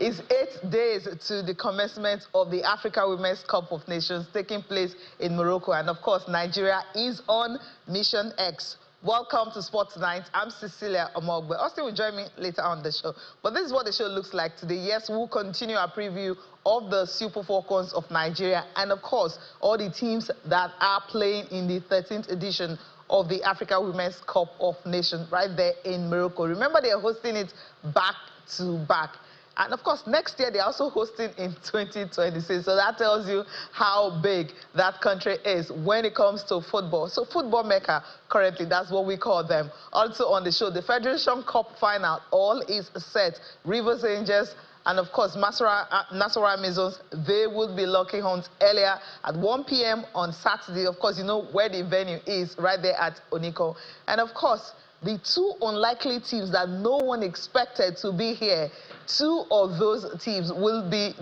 It's 8 days to the commencement of the Africa Women's Cup of Nations taking place in Morocco. And of course, Nigeria is on Mission X. Welcome to Sports Night. I'm Cecilia Omogbe. Austin will join me later on the show. But this is what the show looks like today. Yes, we'll continue our preview of the Super Falcons of Nigeria and, of course, all the teams that are playing in the 13th edition of the Africa Women's Cup of Nations right there in Morocco. Remember, they are hosting it back to back. And of course, next year they're also hosting in 2026. So that tells you how big that country is when it comes to football. So football mecca, currently, that's what we call them. Also on the show, the Federation Cup final, all is set. Rivers Angels and of course, Nasarawa Maisons, they will be locking horns earlier at 1 p.m. on Saturday. Of course, you know where the venue is, right there at Oniko. And of course, the two unlikely teams that no one expected to be here, two of those teams will be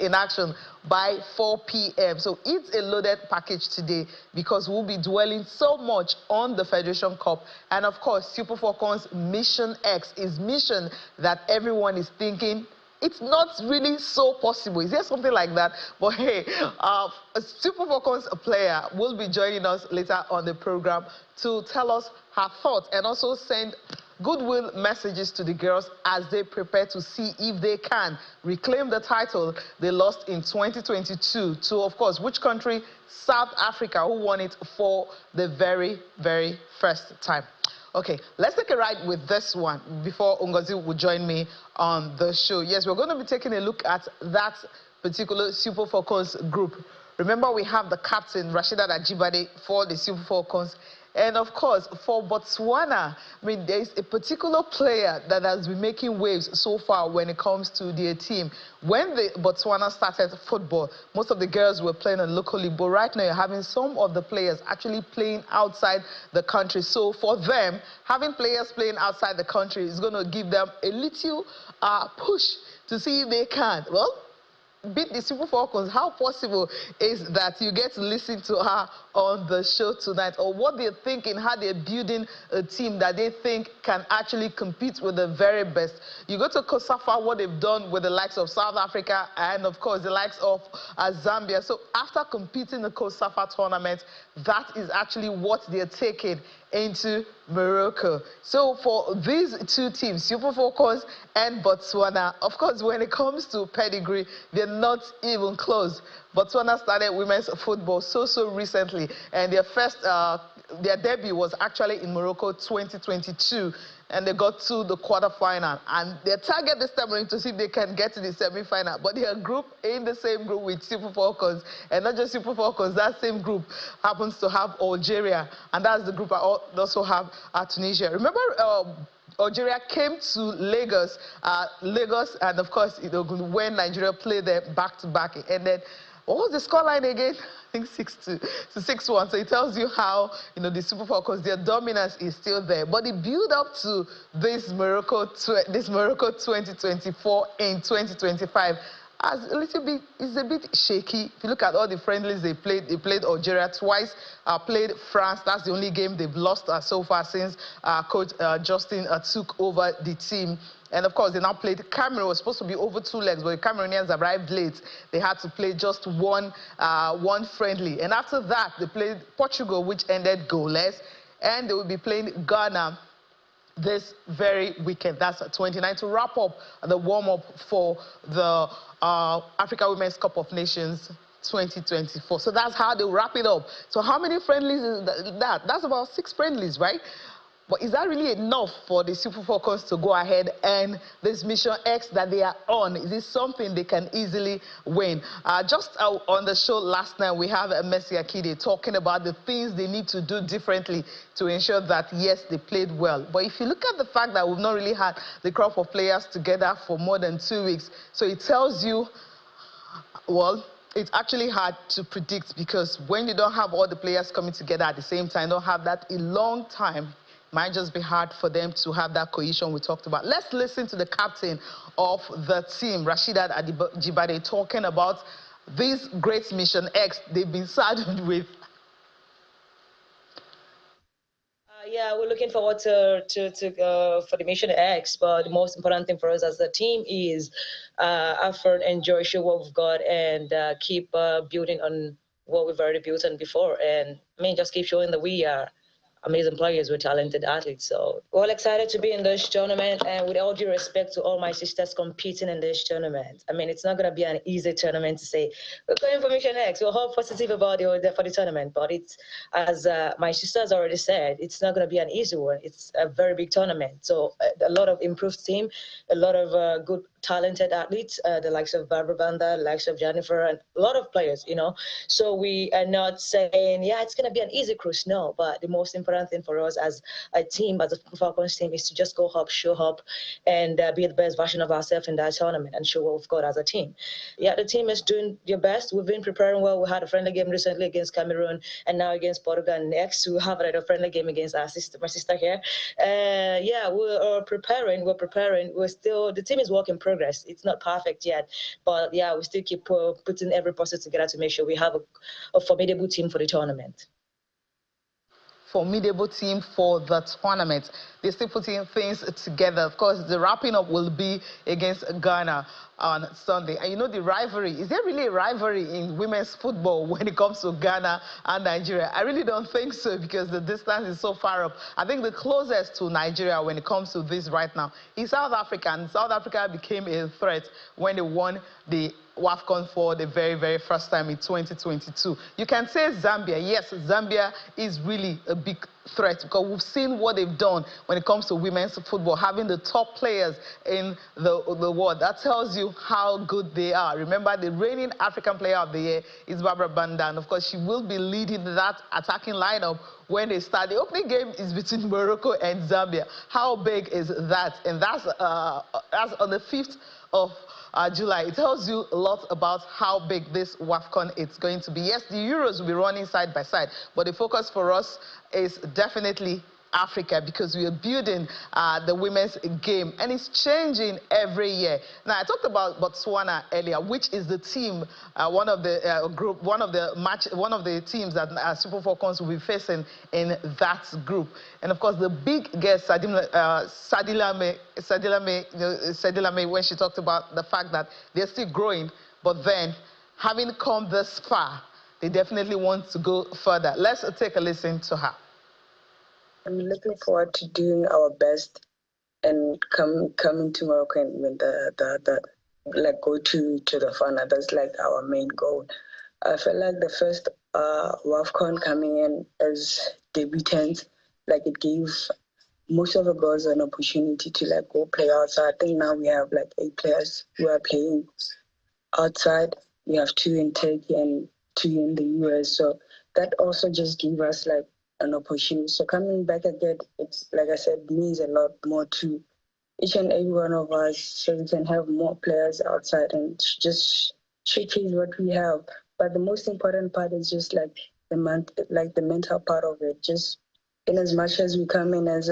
in action by 4 p.m. So it's a loaded package today because we'll be dwelling so much on the Federation Cup. And of course, Super Falcons Mission X is mission that everyone is thinking it's not really so possible. Is there something like that? But hey, a Super Falcons player will be joining us later on the program to tell us her thoughts and also send goodwill messages to the girls as they prepare to see if they can reclaim the title they lost in 2022 to, of course, which country? South Africa, who won it for the very, very first time. Okay, let's take a ride with this one before Ngozi will join me on the show. Yes, we're going to be taking a look at that particular Super Falcons group. Remember, we have the captain, Rasheedat Ajibade, for the Super Falcons. And of course, for Botswana, I mean, there's a particular player that has been making waves so far when it comes to their team. When the Botswana started football, most of the girls were playing locally, but right now you're having some of the players actually playing outside the country. So for them, having players playing outside the country is going to give them a little push to see if they can. Well, beat the Super Falcons. How possible is that? You get to listen to her on the show tonight, or what they're thinking, how they're building a team that they think can actually compete with the very best. You go to COSAFA, what they've done with the likes of South Africa and, of course, the likes of Zambia. So after competing the COSAFA tournament, that is actually what they're taking into Morocco. So for these two teams, Super Falcons and Botswana, of course, when it comes to pedigree, they're not even close. Botswana started women's football so recently, and their debut was actually in Morocco 2022, and they got to the quarterfinal. And their target this time is to see if they can get to the semi-final. But they are grouped in the same group with Super Falcons, and not just Super Falcons. That same group happens to have Algeria, and that's the group I also have Tunisia. Remember, Algeria came to Lagos, and of course, when Nigeria played there back-to-back, and then what was the scoreline again? I think 6-2 to 6-1. So it tells you how, the Super Falcons, their dominance is still there. But the build-up to this Morocco 2024 in 2025 is a bit shaky. If you look at all the friendlies they played Algeria twice, played France. That's the only game they've lost so far since Coach Justin took over the team. And of course, they now played Cameroon. It was supposed to be over 2 legs, but the Cameroonians arrived late. They had to play just one friendly. And after that, they played Portugal, which ended goalless. And they will be playing Ghana this very weekend. That's 29 to wrap up the warm-up for the Africa Women's Cup of Nations 2024. So that's how they wrap it up. So how many friendlies is that? That's about 6 friendlies, right? But is that really enough for the Super Falcons to go ahead and this Mission X that they are on? Is this something they can easily win? Just on the show last night, we have Mercy Akide talking about the things they need to do differently to ensure that, yes, they played well. But if you look at the fact that we've not really had the crop of players together for more than 2 weeks, so it tells you, well, it's actually hard to predict, because when you don't have all the players coming together at the same time, don't have that a long time, might just be hard for them to have that cohesion we talked about. Let's listen to the captain of the team, Rasheedat Ajibade, talking about this great Mission X they've been saddled with. Yeah, we're looking forward to for the Mission X. But the most important thing for us as a team is have fun, enjoy, show what we've got, and keep building on what we've already built on before. And I mean, just keep showing that we are amazing players with talented athletes. So we're all excited to be in this tournament, and with all due respect to all my sisters competing in this tournament, I mean, it's not going to be an easy tournament to say, we're going for Mission X, we're all positive about it for the tournament, but it's, as my sisters already said, it's not going to be an easy one. It's a very big tournament. So a lot of improved team, a lot of good talented athletes, the likes of Barbara Banda, the likes of Jennifer, and a lot of players, you know. So we are not saying, yeah, it's going to be an easy cruise. No, but the most important thing for us as a team, as a Falcons team, is to just go up, show up, and be the best version of ourselves in that tournament and show what we've got as a team. Yeah, the team is doing their best. We've been preparing well. We had a friendly game recently against Cameroon, and now against Portugal. And next, we have a friendly game against my sister here. Yeah, we're preparing. We're still, the team is work in progress. It's not perfect yet, but yeah, we still keep putting every process together to make sure we have a formidable team for the tournament. Formidable team for the tournament. They're still putting things together. Of course, the wrapping up will be against Ghana on Sunday. And you know the rivalry. Is there really a rivalry in women's football when it comes to Ghana and Nigeria? I really don't think so, because the distance is so far up. I think the closest to Nigeria when it comes to this right now is South Africa. And South Africa became a threat when they won the WAFCON for the very, very first time in 2022. You can say Zambia. Yes, Zambia is really a big threat, because we've seen what they've done when it comes to women's football, having the top players in the world. That tells you how good they are. Remember, the reigning African Player of the Year is Barbara Banda, and of course, she will be leading that attacking lineup when they start. The opening game is between Morocco and Zambia. How big is that? And that's on the 5th of July. It tells you a lot about how big this WAFCON is going to be. Yes, the Euros will be running side by side, but the focus for us is definitely Africa, because we are building the women's game, and it's changing every year. Now, I talked about Botswana earlier, which is the team, one of the teams that Super Falcons will be facing in that group. And of course, the big guest, Sadilame, when she talked about the fact that they're still growing, but then having come this far, they definitely want to go further. Let's take a listen to her. I'm looking forward to doing our best and coming to Morocco and win go to the final. That's like our main goal. I feel like the first WAFCON coming in as debutants, like it gave most of the girls an opportunity to go play outside. I think now we have 8 players who are playing outside. We have 2 in Turkey and 2 in the US. So that also just gave us an opportunity. So coming back again, it's like I said, means a lot more to each and every one of us, so we can have more players outside and just showcase what we have. But the most important part is just the mental part of it. Just in as much as we come in as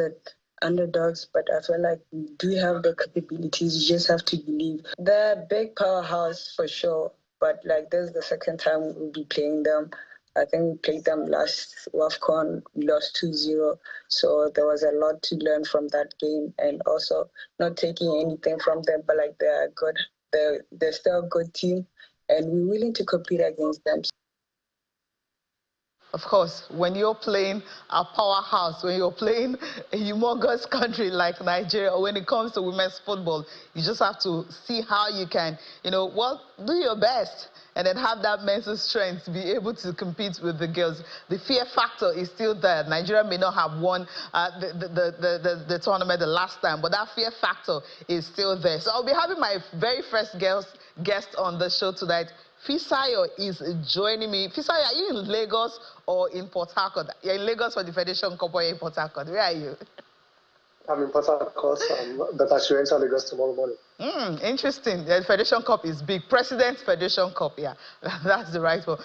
underdogs, but I feel like we do have the capabilities. You just have to believe. They're a big powerhouse for sure, but this is the second time we'll be playing them. I think we played them last WAFCON, we lost 2-0. So there was a lot to learn from that game, and also not taking anything from them, but they're good. They're still a good team, and we're willing to compete against them. Of course, when you're playing a powerhouse, when you're playing a humongous country like Nigeria, when it comes to women's football, you just have to see how you can, do your best, and then have that mental strength to be able to compete with the girls. The fear factor is still there. Nigeria may not have won the tournament the last time, but that fear factor is still there. So I'll be having my very first guest on the show tonight. Fisayo is joining me. Fisayo, are you in Lagos or in Port Harcourt? You're in Lagos for the Federation Cup, or in Port Harcourt? Where are you? I'm in Port Harcourt, but I should enter Lagos tomorrow morning. Interesting. The Federation Cup is big. President's Federation Cup, yeah. That's the right one.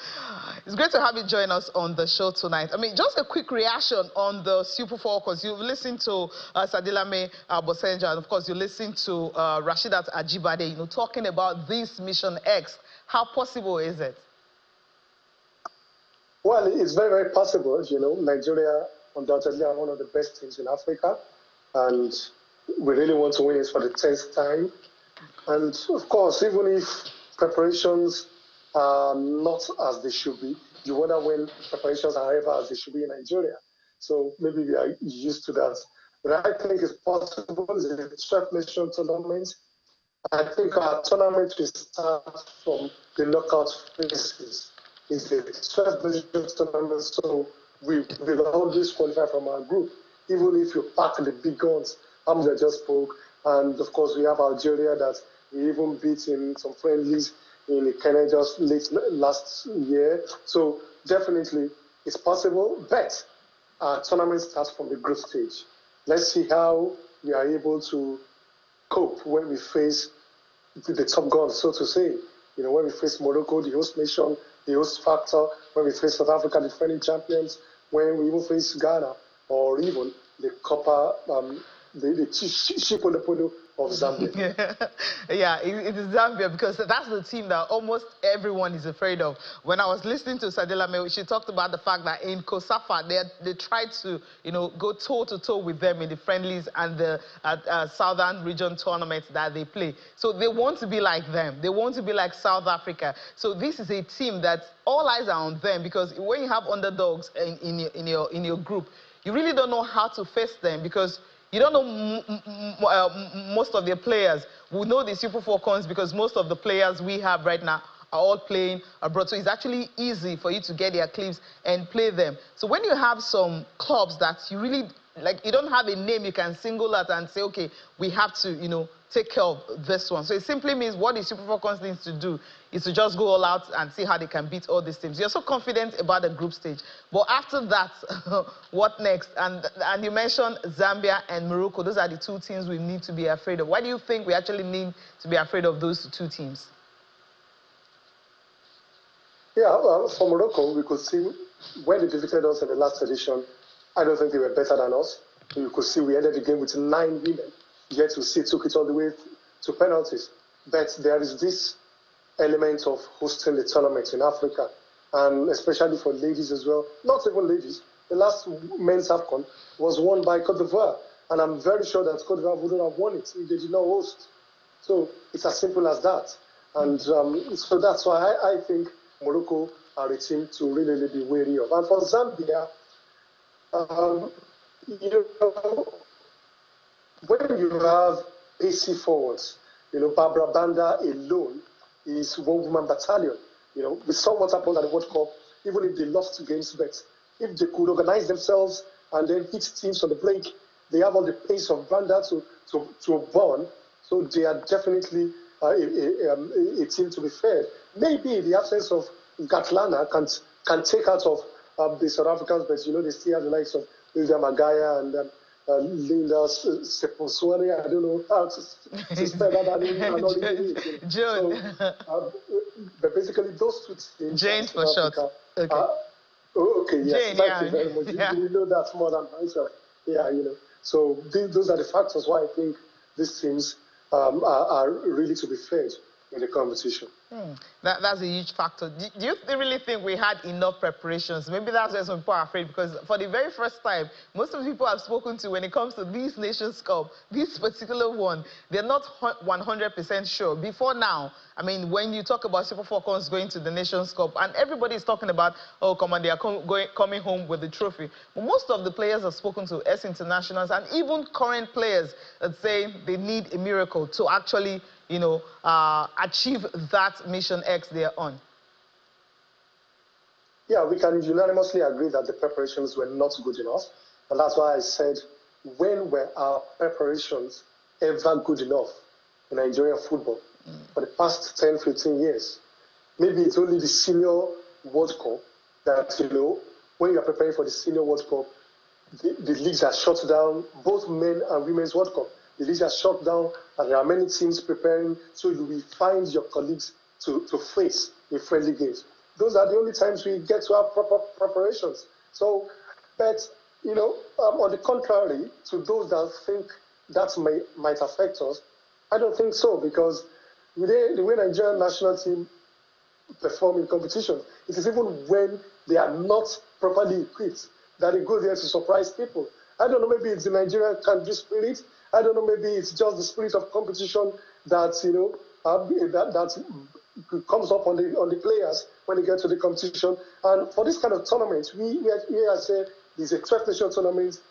It's great to have you join us on the show tonight. I mean, just a quick reaction on the Super Falcons. You've listened to Sadilame Bosenja, and of course, you listened to Rashidat Ajibade, talking about this Mission X. How possible is it? Well, it's very, very possible. Nigeria undoubtedly are one of the best teams in Africa, and we really want to win it for the 10th time. And of course, even if preparations are not as they should be, you wonder when preparations are ever as they should be in Nigeria. So maybe we are used to that. But I think it's possible. It's a 12-nation tournament. I think our tournament will start from the knockout phases. It's a 12-nation tournament, so we will always qualify from our group, even if you pack the big guns. Hamza just spoke, and of course we have Algeria that we even beat in some friendlies in Kenya just last year. So definitely it's possible, but our tournament starts from the group stage. Let's see how we are able to cope when we face the top guns, so to say. You know, when we face Morocco, the host nation, the host factor, when we face South Africa, the defending champions, when we even face Ghana, or even the copper, the sheep on the podium of Zambia. Yeah, it is Zambia, because that's the team that almost everyone is afraid of. When I was listening to Sadila Mew, she talked about the fact that in Kosafa, they tried to, go toe-to-toe with them in the friendlies and the Southern region tournaments that they play. So they want to be like them. They want to be like South Africa. So this is a team that all eyes are on them, because when you have underdogs in your group, you really don't know how to face them, because you don't know most of their players. We know the Super Falcons because most of the players we have right now are all playing abroad. So it's actually easy for you to get their clips and play them. So when you have some clubs that you really, like, you don't have a name you can single out and say, okay, we have to, take care of this one. So it simply means what the Super Falcons needs to do is to just go all out and see how they can beat all these teams. You're so confident about the group stage. But after that, what next? And you mentioned Zambia and Morocco. Those are the two teams we need to be afraid of. Why do you think we actually need to be afraid of those two teams? Yeah, for Morocco, we could see when they defeated us in the last edition, I don't think they were better than us. You could see we ended the game with 9 women. Yet we see took it all the way to penalties. But there is this element of hosting the tournament in Africa, and especially for ladies as well. Not even ladies. The last men's WAFCON was won by Cote d'Ivoire, and I'm very sure that Cote d'Ivoire wouldn't have won it if they did not host. So it's as simple as that. And so that's why I think Morocco are a team to really be wary of. And for Zambia, when you have AC forwards, Barbara Banda alone is one-woman battalion. We saw what happened at the World Cup, even if they lost 2 games, but if they could organize themselves and then hit teams on the break, they have all the pace of Banda to burn. So they are definitely a team to be feared. Maybe the absence of Gatlana can take out of the South Africans, but they still have the likes of Ilda Magaya and Linda Seposwani. I don't know how to spell that. June. So, but basically, those two teams. Jane for short. Okay. Okay, yes. Jane, Thank you very much. Yeah. You know that more than myself. Yeah, So those are the factors why I think these teams are really to be feared in the competition. That's a huge factor. Do you really think we had enough preparations? Maybe that's why some people are afraid, because for the very first time, most of the people I've spoken to when it comes to these Nations Cup, this particular one, they're not 100% sure. Before now, I mean, when you talk about Super Falcons going to the Nations Cup, and everybody is talking about, oh, come on, they are coming home with the trophy. But most of the players I've spoken to, ex-internationals, and even current players, that say they need a miracle to actually achieve that Mission X they are on. Yeah, we can unanimously agree that the preparations were not good enough. And that's why I said, when were our preparations ever good enough in Nigerian football? For the past 10, 15 years. Maybe it's only the Senior World Cup that, when you're preparing for the Senior World Cup, the leagues are shut down, both men and women's World Cup. The leagues are shut down, and there are many teams preparing, so you will find your colleagues to face in friendly games. Those are the only times we get to have proper preparations. So, but, on the contrary, to those that think that might affect us, I don't think so, because the way Nigerian national team perform in competitions, it is even when they are not properly equipped. that they go there to surprise people. I don't know, maybe it's the Nigerian country spirit. I don't know, maybe it's just the spirit of competition that, that comes up on the players when they get to the competition. And for this kind of tournament, we say these 12 nation tournaments,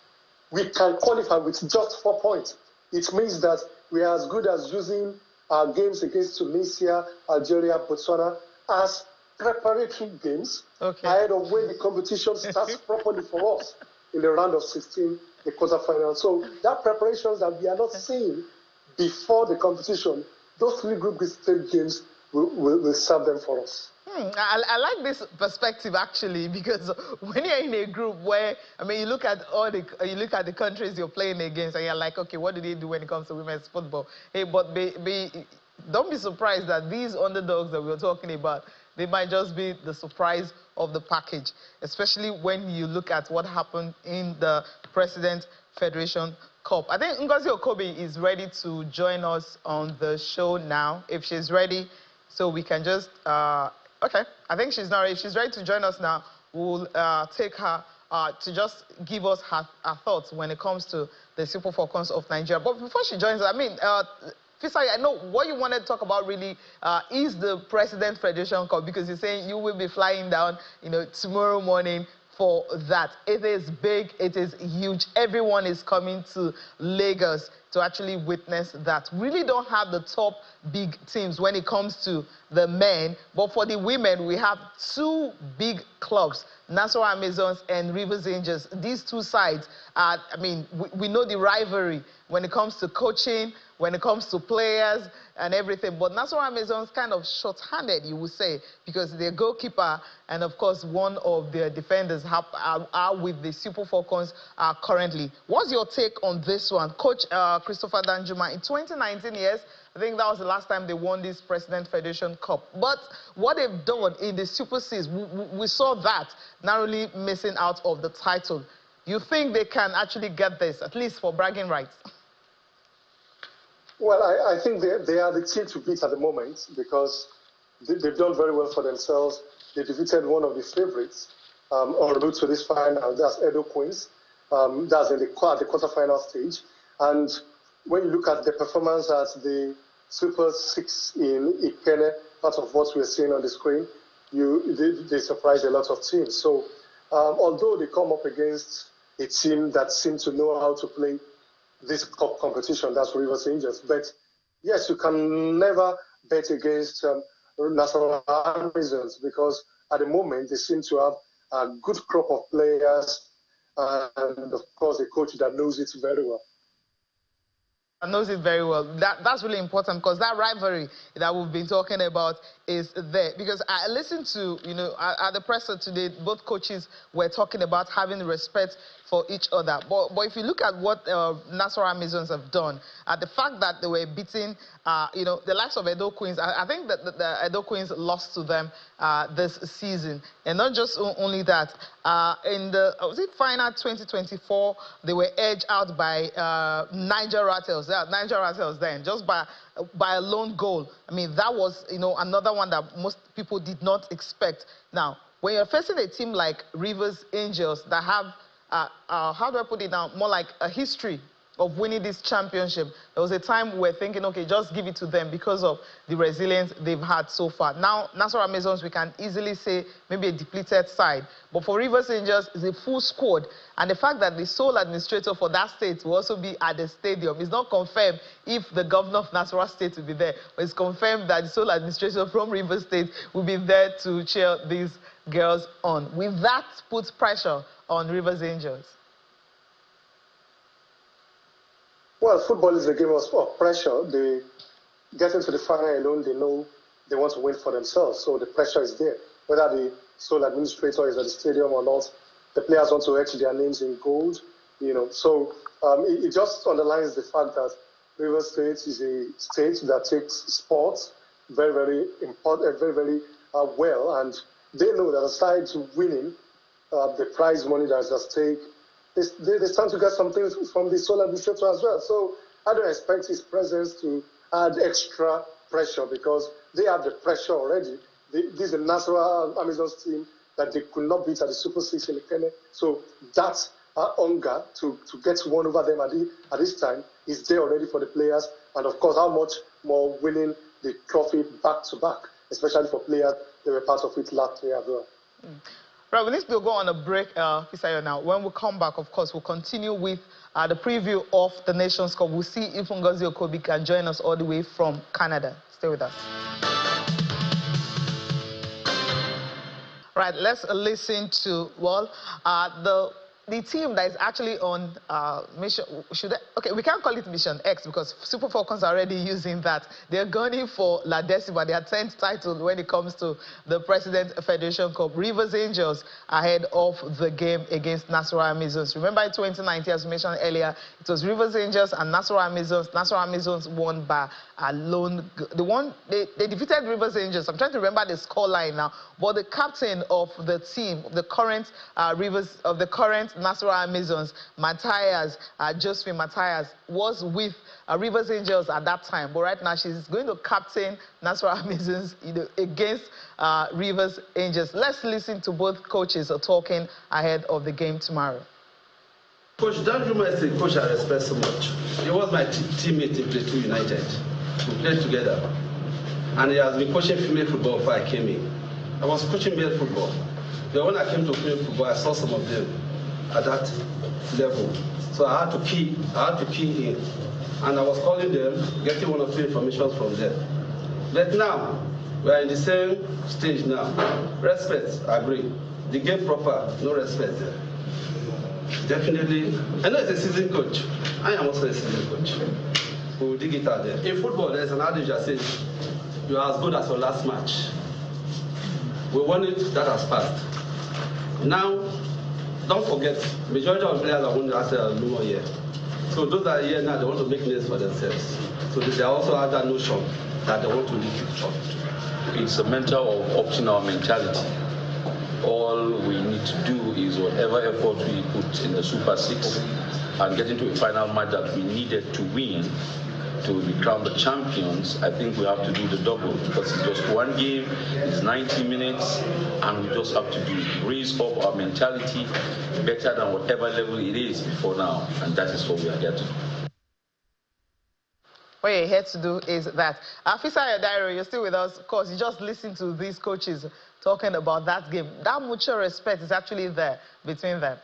we can qualify with just 4 points. It means that we are as good as using our games against Tunisia, Algeria, Botswana as preparatory games ahead of when the competition starts properly for us in the round of 16, the quarterfinal. So that preparations that we are not seeing before the competition, those 3 group stage games will serve them for us. I like this perspective actually, because when you're in a group where, I mean, you look at the countries you're playing against, and you're like, okay, what do they do when it comes to women's football? Hey, but don't be surprised that these underdogs that we're talking about, they might just be the surprise of the package, especially when you look at what happened in the President Federation Cup. I think Ngozi Okobi is ready to join us on the show now, if she's ready, so we can just. Okay, I think she's not ready. If she's ready to join us now, we'll take her to just give us her thoughts when it comes to the Super Falcons of Nigeria. But before she joins us, I mean, Fisai, I know what you wanted to talk about really is the President Federation Cup, because you're saying you will be flying down, tomorrow morning for that. It is big, it is huge. Everyone is coming to Lagos to actually witness that. We really don't have the top big teams when it comes to the men, but for the women, we have 2 big clubs, Nassau Amazons and Rivers Angels. These 2 sides, I mean, we know the rivalry when it comes to coaching, when it comes to players and everything. But Nassau Amazons kind of short-handed, you would say, because their goalkeeper and, of course, one of their defenders are with the Super Falcons currently. What's your take on this one? Coach Christopher Danjuma, in 2019, yes, I think that was the last time they won this President Federation Cup. But what they've done in the Super Series, we saw that, narrowly missing out of the title. You think they can actually get this, at least for bragging rights? Well, I think they are the team to beat at the moment, because they've done very well for themselves. They defeated one of the favorites en route to this final, that's Edo Queens. That's in the quarterfinal stage. And when you look at the performance at the Super 6 in Ikene, part of what we're seeing on the screen, they surprised a lot of teams. So although they come up against a team that seems to know how to play this cup competition, that's Rivers Angels. But yes, you can never bet against National Amazons, because at the moment they seem to have a good crop of players and, of course, a coach that knows it very well. Knows it very well. That's really important, because that rivalry that we've been talking about is there. Because I listened to, at the presser today, both coaches were talking about having respect for each other. But if you look at what Nassau Amazons have done, the fact that they were beating, the likes of Edo Queens, I think that the Edo Queens lost to them this season. And not just only that, in the final 2024, they were edged out by Niger Rattles. Niger Rattles then, just by a lone goal. I mean, that was, another one that most people did not expect. Now, when you're facing a team like Rivers Angels that have, how do I put it now, more like a history of winning this championship, there was a time we were thinking, okay, just give it to them because of the resilience they've had so far. Now, Nassau Amazons, we can easily say maybe a depleted side. But for Rivers Angels, it's a full squad. And the fact that the sole administrator for that state will also be at the stadium is not confirmed if the governor of Nasarawa State will be there. But it's confirmed that the sole administrator from Rivers State will be there to cheer these girls on. Will that put pressure on Rivers Angels? Well, football is a game of pressure. They get into the final alone, they know they want to win for themselves. So the pressure is there. Whether the sole administrator is at the stadium or not, the players want to etch their names in gold. So it just underlines the fact that Rivers State is a state that takes sports very, very important, very well. And they know that aside to winning the prize money that's at stake, they stand to get some things from the sole administrator as well. So I don't expect his presence to add extra pressure, because they have the pressure already. This is a Nassau Amazons team that they could not beat at the Super 6 in the Kenya. So that hunger to get one over them at this time is there already for the players. And of course, how much more winning the trophy back to back, especially for players that were part of it last year as well. Right, we need to go on a break, Fisayo, now. When we come back, of course, we'll continue with the preview of the Nations Cup. We'll see if Ngozi Okobi can join us all the way from Canada. Stay with us. Right, let's listen to, well, the team that is actually on mission, okay, we can't call it Mission X because Super Falcons are already using that. They're gunning for La Decima, their 10th title when it comes to the President Federation Cup. Rivers Angels ahead of the game against Nasarawa Amazons. Remember in 2019, as mentioned earlier, it was Rivers Angels and Nasarawa Amazons. Nasarawa Amazons won by a lone. They defeated Rivers Angels. I'm trying to remember the scoreline now. But the captain of the team, the current Nasarawa Amazons, Josephine Matthias, was with Rivers Angels at that time. But right now, she's going to captain Nasarawa Amazons against Rivers Angels. Let's listen to both coaches talking ahead of the game tomorrow. Coach Danjuma is a coach I respect so much. He was my teammate in Plateau United. We played together. And he has been coaching female football before I came in. I was coaching male football. But when I came to female football, I saw some of them at that level. So I had to key in. And I was calling them, getting one or two information from them. But now, we are in the same stage now. Respect, I agree. The game proper, no respect there. Definitely. I know it's a seasoned coach. I am also a seasoned coach. We will dig it out there. In football, there's an adage that says, you are as good as your last match. We won it, that has passed. Now, don't forget, majority of players are only after no more year. So those that are here now, they want to make names for themselves. So they also have that notion that they want to live with truth. It's a matter of opting our mentality. All we need to do is whatever effort we put in the Super 6 and get into a final match that we needed to win to become the champions. I think we have to do the double because it's just one game, it's 90 minutes, and we just have to raise up our mentality better than whatever level it is before now, and that is what we are here to do. What you're here to do is that. Afisa Yadairo, you're still with us. Of course, you just listen to these coaches talking about that game. That mutual respect is actually there between them.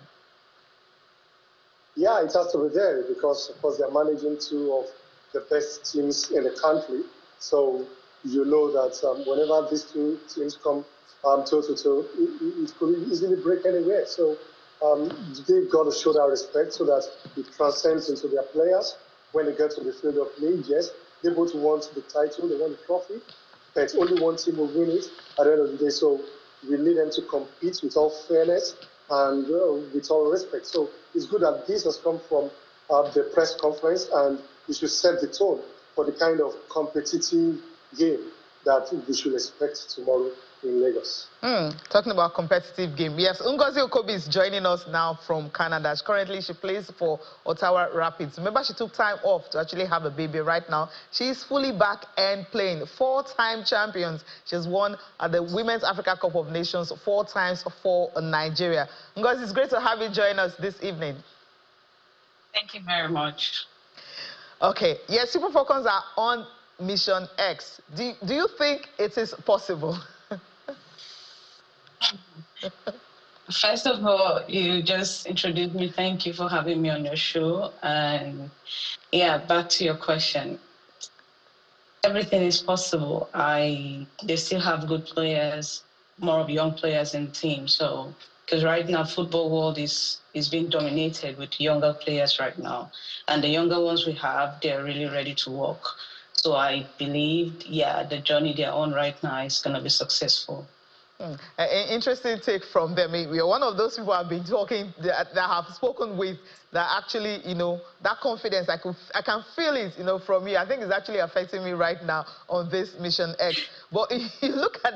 Yeah, it has to be there because, of course, they're managing two of the best teams in the country. So you know that whenever these two teams come toe-to-toe, it could easily break anywhere. So they've got to show that respect so that it transcends into their players. When they get to the field of play, yes, they both want the title, they want the trophy, but only one team will win it at the end of the day. So we need them to compete with all fairness and with all respect. So it's good that this has come from the press conference, and it should set the tone for the kind of competitive game that we should expect tomorrow in Lagos. Talking about competitive game, yes, Ngozi Okobi is joining us now from Canada. Currently, she plays for Ottawa Rapids. Remember, she took time off to actually have a baby. Right now, she's fully back and playing. 4-time champions. She's won the Women's Africa Cup of Nations 4 times for Nigeria. Ngozi, it's great to have you join us this evening. Thank you very much. Okay, yes, Super Falcons are on Mission X. Do you think it is possible? First of all, you just introduced me. Thank you for having me on your show. And yeah, back to your question. Everything is possible. They still have good players, more of young players in the team. So, because right now, football world is being dominated with younger players right now. And the younger ones we have, they're really ready to work. So I believe, yeah, the journey they're on right now is going to be successful. An interesting take from them. We are one of those people I've been talking that have spoken with that actually, that confidence, I can feel it, from you. I think it's actually affecting me right now on this Mission X. But if you look at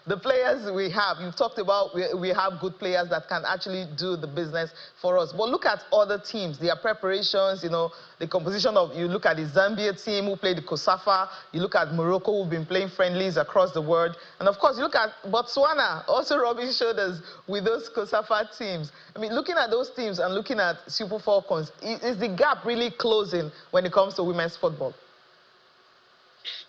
the players we have, you've talked about we have good players that can actually do the business for us. But look at other teams, their preparations, the composition of, you look at the Zambia team who played the COSAFA, you look at Morocco who've been playing friendlies across the world, and of course you look at Botswana. Botswana also rubbing shoulders with those COSAFA teams. I mean, looking at those teams and looking at Super Falcons, is the gap really closing when it comes to women's football?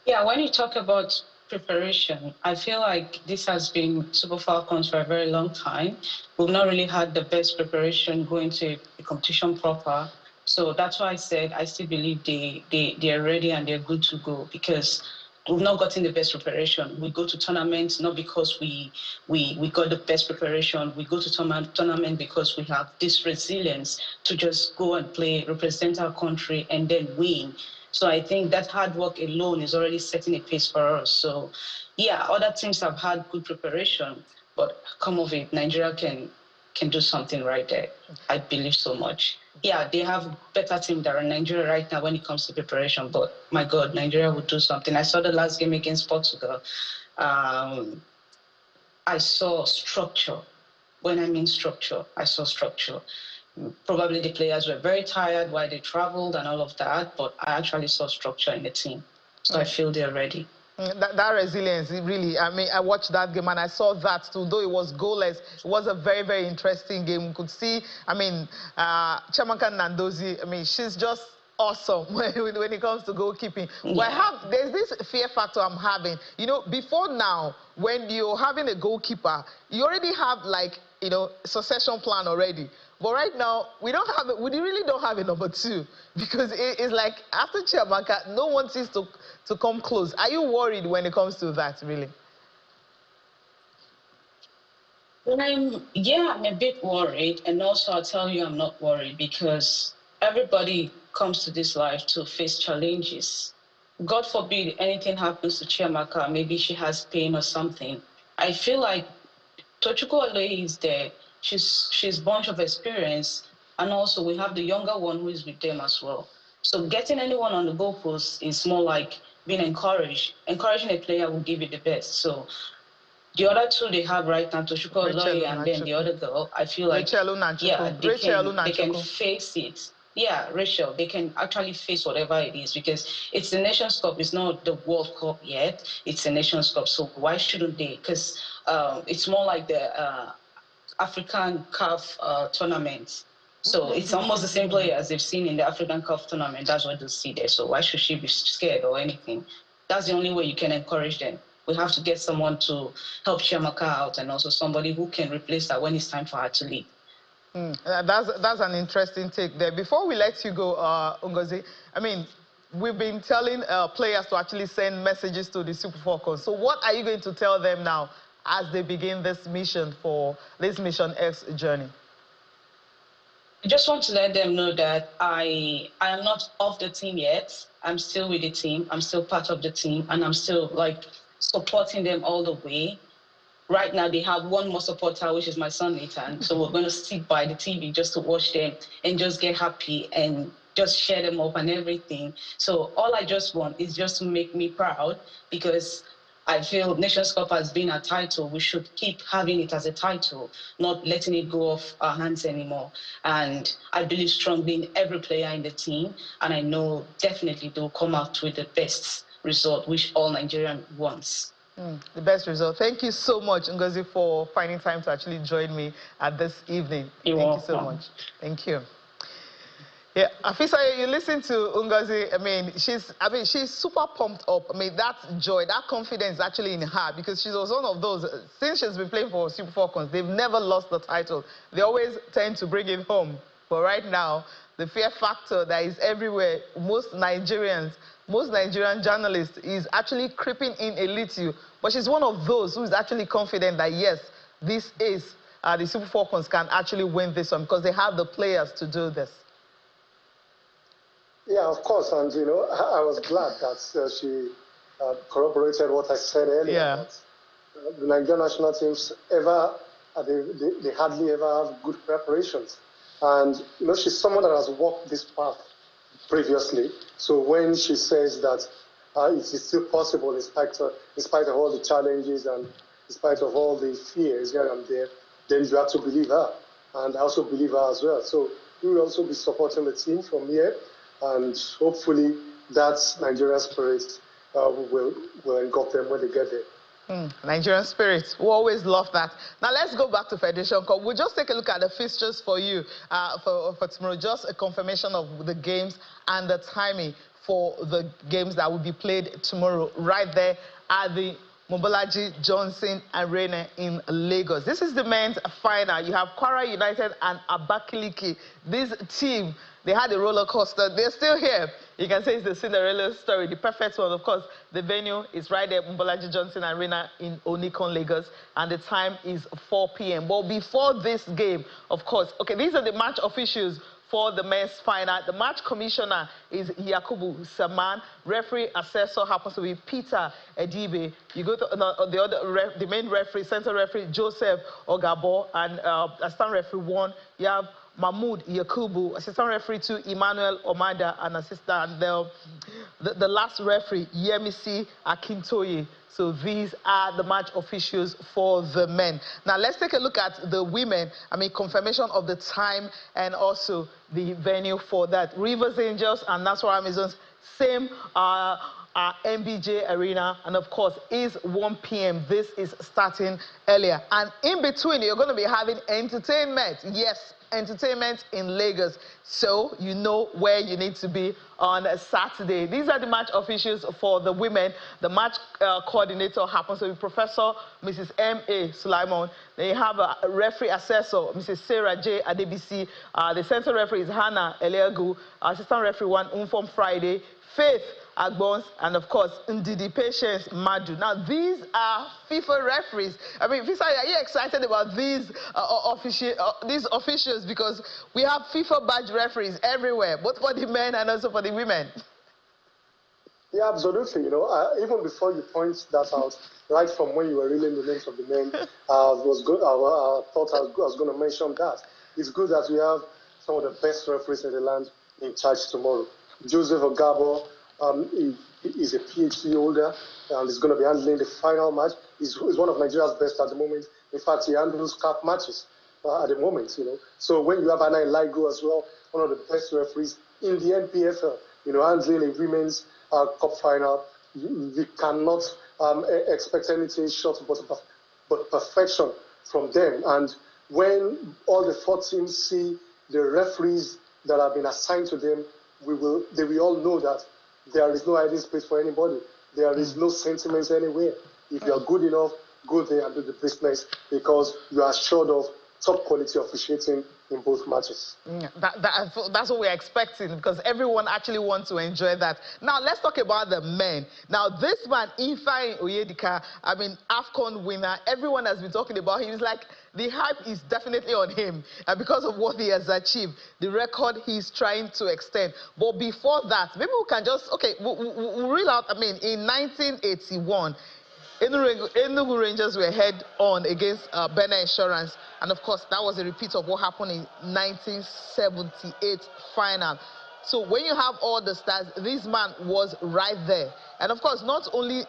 Yeah, when you talk about preparation, I feel like this has been Super Falcons for a very long time. We've not really had the best preparation going to the competition proper. So that's why I said I still believe they're ready and they're good to go, because we've not gotten the best preparation. We go to tournaments not because we got the best preparation. We go to tournament because we have this resilience to just go and play, represent our country, and then win. So I think that hard work alone is already setting a pace for us. So, yeah, other teams have had good preparation, but come of it, Nigeria can do something right there. I believe so much. Yeah, they have better team than Nigeria right now when it comes to preparation, but my God, Nigeria will do something. I saw the last game against Portugal. I saw structure. When I mean structure, I saw structure. Probably the players were very tired while they traveled and all of that, but I actually saw structure in the team. So I feel they're ready. That resilience, really, I mean, I watched that game and I saw that too. Though it was goalless, it was a very, very interesting game. We could see, I mean, Chiamaka Nnadozie, I mean, she's just awesome when it comes to goalkeeping. Yeah. But there's this fear factor I'm having. You know, before now, when you're having a goalkeeper, you already have, like, you know, succession plan already. But right now, we really don't have a number 2, because it's like after Chiamaka, no one seems to come close. Are you worried when it comes to that, really? Yeah, I'm a bit worried, and also I'll tell you I'm not worried, because everybody comes to this life to face challenges. God forbid anything happens to Chiamaka, maybe she has pain or something. I feel like Tochukwu Aloy is there. She's a bunch of experience, and also we have the younger one who is with them as well. So getting anyone on the goalpost is more like being encouraged. Encouraging a player will give you the best. So the other two they have right now, Tochukwu Aloy and then the other girl, I feel like they can face it. Yeah, Rachel, they can actually face whatever it is, because it's the Nations Cup. It's not the World Cup yet. It's the Nations Cup. So why shouldn't they? Because it's more like the African CAF tournament. So it's almost the same players they've seen in the African CAF tournament. That's what they'll see there. So why should she be scared or anything? That's the only way you can encourage them. We have to get someone to help Chiamaka out, and also somebody who can replace her when it's time for her to leave. That's an interesting take there. Before we let you go, Ngozi, I mean, we've been telling players to actually send messages to the Super Falcons. So what are you going to tell them now as they begin this mission Mission X journey? I just want to let them know that I am not off the team yet. I'm still with the team. I'm still part of the team, and I'm still like supporting them all the way. Right now, they have one more supporter, which is my son, Nathan. So we're going to sit by the TV just to watch them and just get happy and just share them up and everything. So all I just want is just to make me proud, because I feel Nations Cup has been a title. We should keep having it as a title, not letting it go off our hands anymore. And I believe strongly in every player in the team. And I know definitely they'll come out with the best result, which all Nigerian wants. The best result. Thank you so much, Ngozi, for finding time to actually join me at this evening. Thank you so much. Thank you. Yeah, Afisa, you listen to Ngozi. I mean, she's super pumped up. I mean, that joy, that confidence actually in her, because she was one of those, since she's been playing for Super Falcons, they've never lost the title. They always tend to bring it home. But right now, the fear factor that is everywhere, most Nigerian journalists is actually creeping in a little. But she's one of those who is actually confident that, yes, this is, the Super Falcons can actually win this one, because they have the players to do this. Yeah, of course, and you know, I was glad that she corroborated what I said earlier. Yeah. That, the Nigerian national teams they hardly ever have good preparations, and you know, she's someone that has walked this path previously. So when she says that it is still possible in spite of all the challenges and in spite of all the fears here and there, then you have to believe her, and I also believe her as well. So we will also be supporting the team from here. And hopefully that Nigerian spirit will engulf them when they get there. Nigerian spirit. We always love that. Now let's go back to Federation Cup. We'll just take a look at the fixtures for you for tomorrow. Just a confirmation of the games and the timing for the games that will be played tomorrow right there at the Mobolaji Johnson Arena in Lagos. This is the men's final. You have Kwara United and Abakaliki. This team, they had a roller coaster. They're still here. You can say it's the Cinderella story, the perfect one. Of course, the venue is right there, Mobolaji Johnson Arena in Onikon, Lagos, and the time is 4 p.m. But before this game, of course, okay, these are the match officials for the men's final. The match commissioner is Yakubu Saman. Referee assessor happens to be Peter Edibe. You go to the main referee, center referee Joseph Ogabo, and assistant referee 1. You have Mahmoud Yakubu, assistant referee 2, Emmanuel Omada, and assistant the last referee Yemisi Akintoye. So these are the match officials for the men. Now let's take a look at the women. I mean, confirmation of the time and also the venue for that. Rivers Angels and Nasarawa Amazons, same MBJ Arena, and of course is 1 p.m. This is starting earlier. And in between, you're going to be having entertainment. Yes, entertainment in Lagos, so you know where you need to be on a Saturday. These are the match officials for the women. The match coordinator happens to be Professor Mrs. M.A. Sulaimon. They have a referee assessor, Mrs. Sarah J. Adebisi. The center referee is Hannah Eliagu. Assistant referee 1, Umfom Friday. Faith Agbons, and of course, Ndidi Patience Madu. Now, these are FIFA referees. I mean, Fisa, are you excited about these officials? Because we have FIFA badge referees everywhere, both for the men and also for the women. Yeah, absolutely. You know, even before you point that out, right from when you were reading the names of the men, I thought I was going to mention that. It's good that we have some of the best referees in the land in charge tomorrow. Joseph Ogabo is a PhD holder and is going to be handling the final match. He's one of Nigeria's best at the moment. In fact, he handles cup matches at the moment, you know. So when you have Anna Eligo as well, one of the best referees in the NPFL, you know, handling a women's cup final, we cannot expect anything short but perfection from them. And when all the 4 teams see the referees that have been assigned to them, they will all know that there is no hiding space for anybody. There is no sentiments anywhere. If you are good enough, go there and do the business, because you are assured of top quality officiating in both matches. That's what we're expecting, because everyone actually wants to enjoy that. Now, let's talk about the men. Now, this man, Ifeanyi Oyedika, I mean, AFCON winner, everyone has been talking about him. It's like the hype is definitely on him because of what he has achieved, the record he's trying to extend. But before that, maybe we can just, okay, we'll reel out, I mean, in 1981, Enugu Rangers were head on against Benin Insurance, and of course that was a repeat of what happened in 1978 final. So when you have all the stars, this man was right there. And of course, not only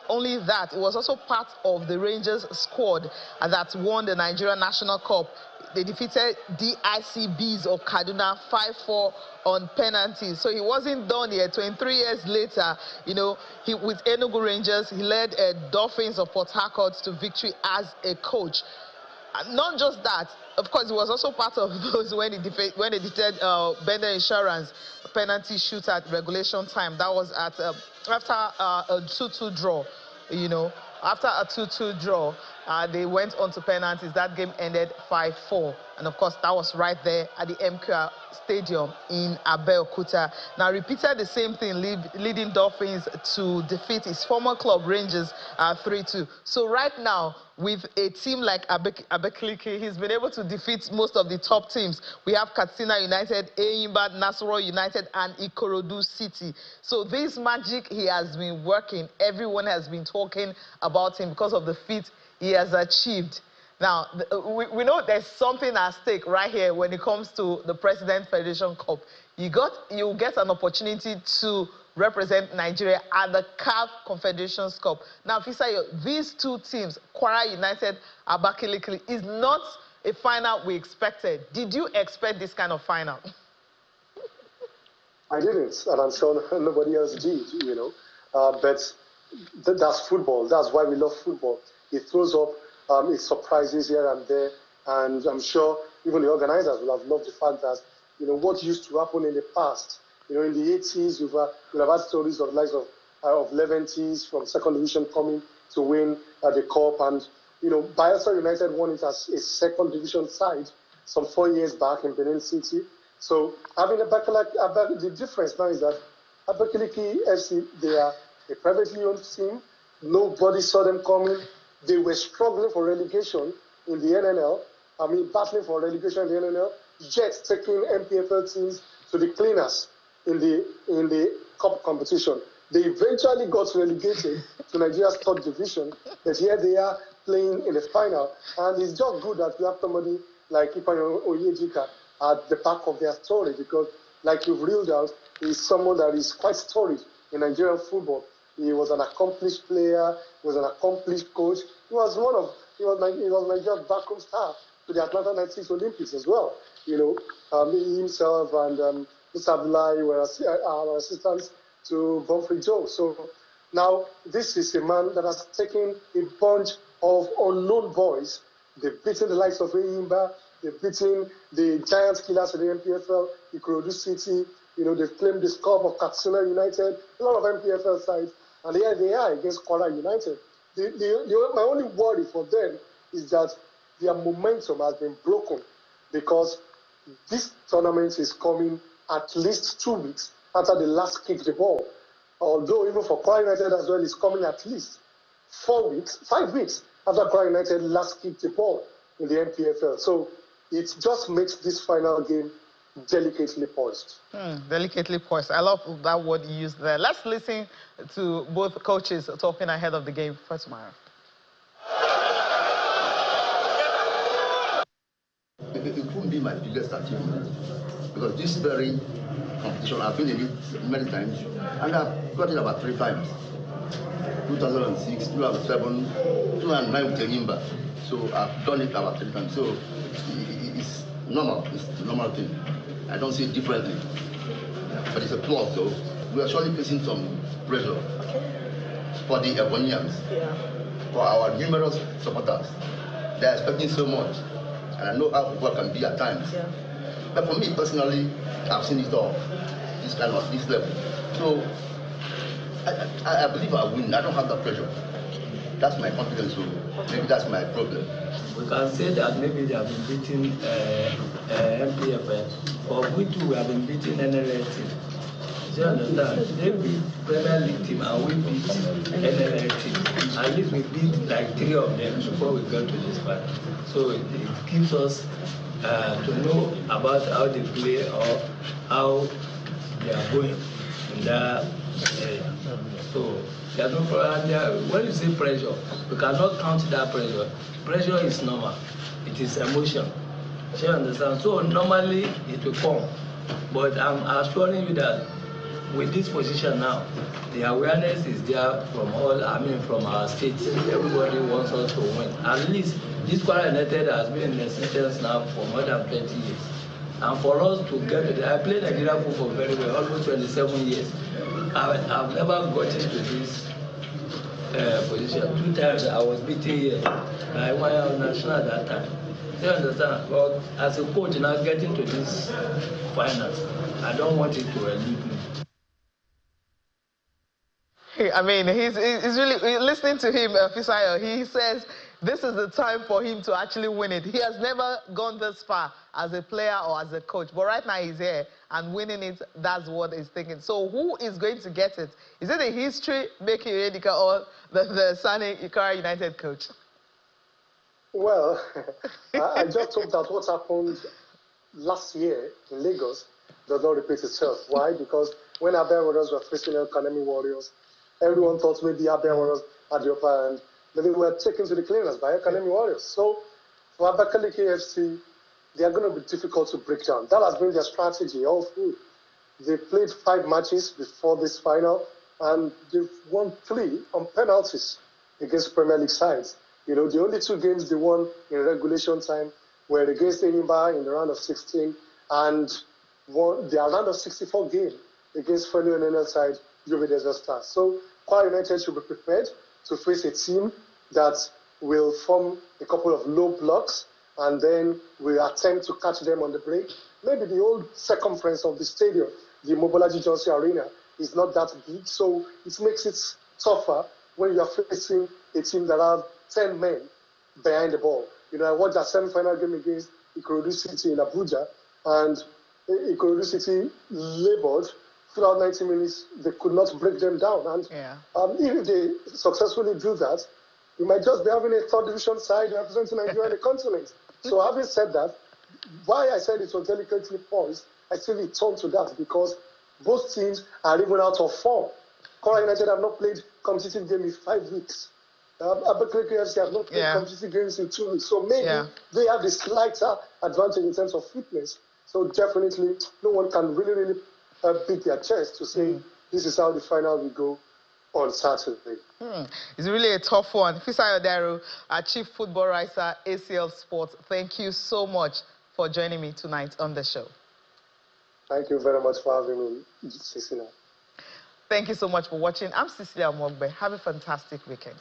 that, it was also part of the Rangers squad that won the Nigeria National Cup. They defeated DICBs of Kaduna 5-4 on penalties. So he wasn't done yet. 23 years later, you know, with Enugu Rangers, he led Dolphins of Port Harcourt to victory as a coach. And not just that, of course, he was also part of those when they defeated Benin Insurance penalty shoot at regulation time. That was at after a 2-2 draw, you know. After a 2-2 draw, they went on to penalties. That game ended 5-4. And of course, that was right there at the MQR Stadium in Abeokuta. Now, repeated the same thing, leading Dolphins to defeat his former club, Rangers, 3-2. So right now, with a team like Abakaliki, he's been able to defeat most of the top teams. We have Katsina United, Eyimba, Nasarawa United, and Ikorodu City. So this magic he has been working, everyone has been talking about him because of the feat he has achieved. Now, we know there's something at stake right here when it comes to the President Federation Cup. You get an opportunity to represent Nigeria at the CAF Confederations Cup. Now, Fisayo, these 2 teams, Kwara United, Abakaliki, is not a final we expected. Did you expect this kind of final? I didn't, and I'm sure nobody else did, you know. But that's football. That's why we love football. It throws up its surprises here and there, and I'm sure even the organizers will have loved the fact that, what used to happen in the past. In the 80s, you'll have had stories of likes of Leventis from second division coming to win the cup, and Bayelsa United won it as a second division side some 4 years back in Benin City. So having the difference now is that Abakaliki FC, they are a privately owned team. Nobody saw them coming. They were struggling for relegation in the NNL. Battling for relegation in the NNL. Yet taking MPFL teams to the cleaners in the cup competition. They eventually got relegated to Nigeria's third division, but here they are playing in the final. And it's just good that we have somebody like Ipan Oyejika at the back of their story, because, like you've reeled out, he's someone that is quite storied in Nigerian football. He was an accomplished player, he was an accomplished coach. He was Nigeria's backroom staff to the Atlanta 96 Olympics as well. He himself and Mr. Abdullahi were our assistants to Humphrey Joe. So now this is a man that has taken a bunch of unknown boys. They've beaten the likes of Eyimba, they've beaten the giant killers of the MPFL, Ikorodu City. They've claimed the scope of Katsina United, a lot of MPFL sides, and here they are against Kwara United. My only worry for them is that their momentum has been broken, because this tournament is coming at least 2 weeks after the last kicked the ball. Although even for Kwara United as well, it's coming at least 5 weeks after Kwara United last kicked the ball in the MPFL. So it just makes this final game delicately poised. Delicately poised. I love that word you used there. Let's listen to both coaches talking ahead of the game. First, Mara. It wouldn't be my biggest achievement, because this very competition, I've been in it many times, and I've got it about 3 times. 2006, 2007, 2009 with Eyimba. So I've done it about 3 times. So it's normal. It's the normal thing. I don't see it differently. But it's a plus, though. We are surely facing some pressure for the Ebonians, for our numerous supporters. They are expecting so much. And I know how football can be at times. But for me personally, I've seen it all, this level. So I believe I win. I don't have that pressure. That's my confidence. So maybe that's my problem. We can say that maybe they have been beating MPFL, but we too have been beating NLL team. Do you understand? They beat Premier League team and we beat NLL team. At least we beat like 3 of them before we got to this part. So it gives us to know about how they play or how they are going in that area. So there's no problem. When you say pressure, we cannot count that pressure. Pressure is normal. It is emotion. You understand? So normally it will come. But I'm assuring you that with this position now, the awareness is there from from our states. Everybody wants us to win. At least this Kwara United has been in existence now for more than 20 years. And for us to get to I played Nigerian football very well, almost 27 years. I've never gotten to this position. 2 times I was beaten here by one national at that time. You understand? But as a coach now getting to this finals, I don't want it to elude me. I mean, he's really listening to him, Fisayo. He says this is the time for him to actually win it. He has never gone this far as a player or as a coach, but right now he's here and winning it. That's what he's thinking. So who is going to get it? Is it the history making Edika or the Sani Ikara United coach? Well, I just hope that what happened last year in Lagos does not repeat itself. Why? Because when Abia Warriors were facing El Kanemi Warriors, everyone thought maybe Abia Warriors had the upper hand, but they were taken to the cleaners by El Kanemi Warriors. So for Abakaliki FC, they are going to be difficult to break down. That has been their strategy all through. They played 5 matches before this final, and they've won 3 on penalties against Premier League sides. The only 2 games they won in regulation time were against Eyimba in the round of 16 and their round of 64 game against fellow NNL side, Yobe Desert Stars. So Kwara United should be prepared to face a team that will form a couple of low blocks, and then we attempt to catch them on the break. Maybe the old circumference of the stadium, the Mobolaji Johnson Arena, is not that big, so it makes it tougher when you are facing a team that have 10 men behind the ball. I watched that semi-final game against Ikorodu City in Abuja, and Ikorodu City labored throughout 90 minutes. They could not break them down. And if they successfully do that, we might just be having a third division side representing Nigeria in the continent. So having said that, why I said it was delicately poised, I still return to that because both teams are even out of form. Kora United have not played competitive game in 5 weeks. Abakaliki FC have not played competitive games in 2 weeks. So maybe they have the slighter advantage in terms of fitness. So definitely no one can really beat their chest to say this is how the final will go on Saturday. It's really a tough one. Fisayo Dairu, our chief football writer, ACL Sports, thank you so much for joining me tonight on the show. Thank you very much for having me, Cecilia. Thank you so much for watching. I'm Cecilia Mogbe. Have a fantastic weekend.